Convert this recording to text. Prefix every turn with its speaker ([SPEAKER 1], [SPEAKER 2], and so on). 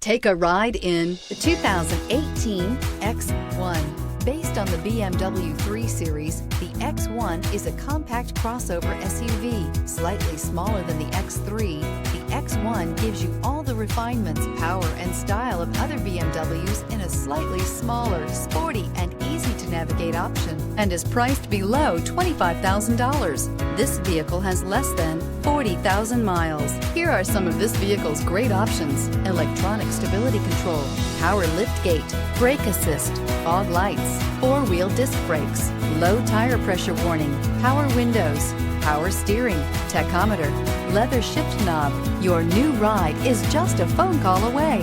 [SPEAKER 1] Take a ride in the 2018 X1. Based on the BMW 3 Series, the X1 is a compact crossover SUV, slightly smaller than the X3. The X1 gives you all the refinements, power, and style of other BMWs in a slightly smaller, sporty, and easy-to-navigate option, and is priced below $25,000. This vehicle has less than 40,000 miles. Here are some of this vehicle's great options: electronic stability control, power liftgate, brake assist, fog lights, four-wheel disc brakes, low tire pressure warning, power windows, power steering, tachometer, leather shift knob. Your new ride is just a phone call away.